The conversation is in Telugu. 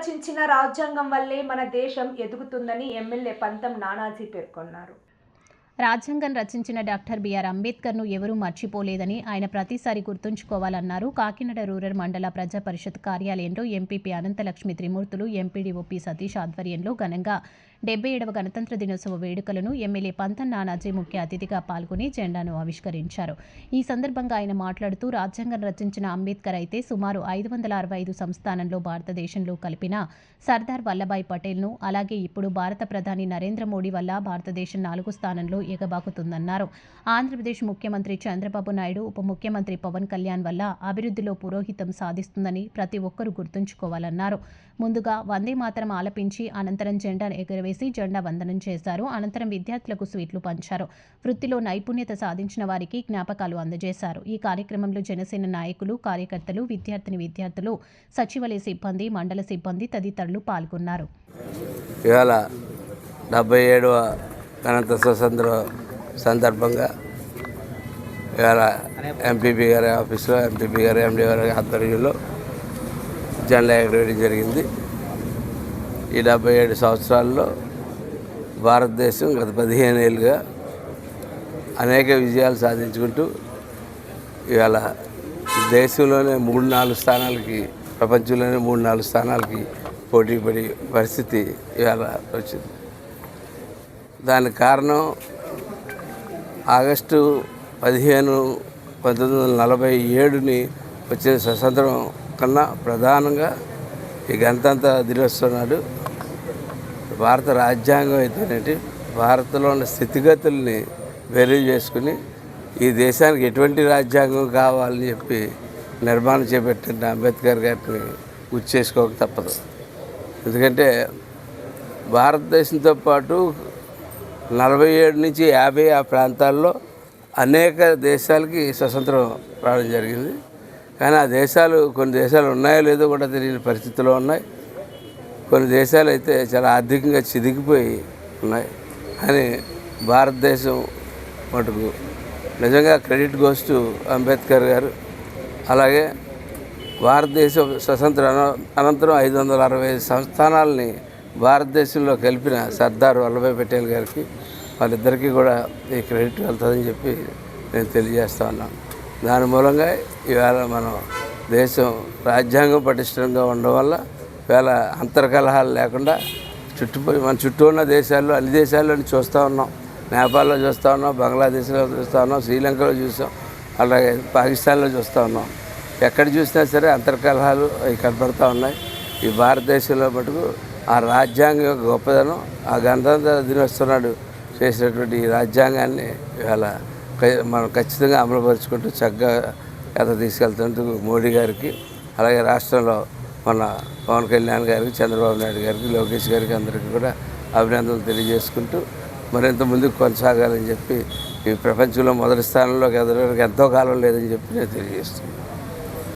రచించిన రాజ్యాంగం వల్లే మన దేశం ఎదుగుతుందని ఎమ్మెల్యే పంతం నానాజీ పేర్కొన్నారు. రాజ్యాంగం రచించిన డాక్టర్ బిఆర్ అంబేద్కర్ను ఎవరూ మర్చిపోలేదని ఆయన ప్రతిసారి గుర్తుంచుకోవాలన్నారు. కాకినాడ రూరల్ మండల ప్రజా పరిషత్ కార్యాలయంలో ఎంపీపీ అనంతలక్ష్మి త్రిమూర్తులు, ఎంపీడీఓపీ సతీష్ ఆధ్వర్యంలో ఘనంగా 77వ గణతంత్ర దినోత్సవ వేడుకలను ఎమ్మెల్యే పంతం నానాజీ ముఖ్య అతిథిగా పాల్గొని జెండాను ఆవిష్కరించారు. ఈ సందర్భంగా ఆయన మాట్లాడుతూ రాజ్యాంగం రచించిన అంబేద్కర్ అయితే సుమారు 565 సంస్థానంలో భారతదేశంలో కలిపిన సర్దార్ వల్లభాయ్ పటేల్ను, అలాగే ఇప్పుడు భారత ప్రధాని నరేంద్ర మోడీ వల్ల భారతదేశం 4వ స్థానంలో ఎగబాకుతుందన్నారు. ఆంధ్రప్రదేశ్ ముఖ్యమంత్రి చంద్రబాబు నాయుడు, ఉప ముఖ్యమంత్రి పవన్ కళ్యాణ్ వల్ల అభివృద్ధిలో పురోహితం సాధిస్తుందని ప్రతి ఒక్కరూ గుర్తుంచుకోవాలన్నారు. ముందుగా వందే మాతరం ఆలపించి అనంతరం జెండాను ఎగురవేసి జెండా వందనం చేశారు. అనంతరం విద్యార్థులకు స్వీట్లు పంచారు. వృత్తిలో నైపుణ్యత సాధించిన వారికి జ్ఞాపకాలు అందజేశారు. ఈ కార్యక్రమంలో జనసేన నాయకులు, కార్యకర్తలు, విద్యార్థులు, సచివాలయ సిబ్బంది, మండల సిబ్బంది తదితరులు పాల్గొన్నారు. ఇవాళ 77వ గణతంత్ర స్వతంత్ర సందర్భంగా ఇవాళ ఎంపీపీ గారి ఆఫీస్లో ఎంపీపీ గారి ఎండీ గారి ఆధ్వర్యంలో జెండా ఎగరవేయడం జరిగింది. ఈ 77 సంవత్సరాల్లో భారతదేశం గత 15 ఏళ్ళుగా అనేక విజయాలు సాధించుకుంటూ ఇవాళ దేశంలోనే 3-4 స్థానాలకి, ప్రపంచంలోనే 3-4 స్థానాలకి పోటీ పడే పరిస్థితి ఇవాళ వచ్చింది. దానికి కారణం ఆగస్టు 15, 1947 వచ్చిన స్వతంత్రం కన్నా ప్రధానంగా ఈ గణతంత్ర దినోత్సవం నాడు భారత రాజ్యాంగం అయితేనేటి భారత్లో ఉన్న స్థితిగతుల్ని బేరీజు చేసుకుని ఈ దేశానికి ఎటువంటి రాజ్యాంగం కావాలని చెప్పి నిర్మాణం చేపట్టిన అంబేద్కర్ గారిని గుర్తు చేసుకోక తప్పదు. ఎందుకంటే భారతదేశంతో పాటు 47 నుంచి 50 ఆ ప్రాంతాల్లో అనేక దేశాలకి స్వతంత్రం రావడం జరిగింది. కానీ ఆ దేశాలు, కొన్ని దేశాలు ఉన్నాయో లేదో కూడా తెలియని పరిస్థితుల్లో ఉన్నాయి. కొన్ని దేశాలు అయితే చాలా ఆర్థికంగా చిదిగిపోయి ఉన్నాయి. కానీ భారతదేశం మటుకు నిజంగా క్రెడిట్ గోస్ టు అంబేద్కర్ గారు. అలాగే భారతదేశం స్వతంత్ర అనంతరం 565 సంస్థానాలని భారతదేశంలో కలిపిన సర్దార్ వల్లభాయ్ పటేల్ గారికి, వాళ్ళిద్దరికీ కూడా ఈ క్రెడిట్ వెళ్తుందని చెప్పి నేను తెలియజేస్తా ఉన్నాను. దాని మూలంగా ఇవాళ మనం దేశం రాజ్యాంగం పటిష్టంగా ఉండడం వల్ల ఇవాళ అంతర్కలహాలు లేకుండా మన చుట్టూ ఉన్న దేశాల్లో, అన్ని దేశాల్లో చూస్తూ ఉన్నాం. నేపాల్లో చూస్తూ ఉన్నాం, బంగ్లాదేశ్లో చూస్తూ ఉన్నాం, శ్రీలంకలో చూసాం, అలాగే పాకిస్తాన్లో చూస్తూ ఉన్నాం. ఎక్కడ చూసినా సరే అంతర్కలహాలు అవి కనపడుతూ ఉన్నాయి. ఈ భారతదేశంలో మటుకు ఆ రాజ్యాంగం యొక్క గొప్పదనం, ఆ గణతంత్ర దినోత్సవం నాడు చేసినటువంటి ఈ రాజ్యాంగాన్ని ఇవాళ మనం ఖచ్చితంగా అమలుపరుచుకుంటూ చక్కగా కథ తీసుకెళ్తున్నందుకు మోడీ గారికి, అలాగే రాష్ట్రంలో మన పవన్ కళ్యాణ్ గారికి, చంద్రబాబు నాయుడు గారికి, లోకేష్ గారికి అందరికీ కూడా అభినందనలు తెలియజేసుకుంటూ మరింత ముందుకు కొనసాగాలని చెప్పి ఈ ప్రపంచంలో మొదటి స్థానంలోకి ఎదగడానికి ఎంతో కాలం లేదని చెప్పి నేను తెలియజేస్తున్నాను.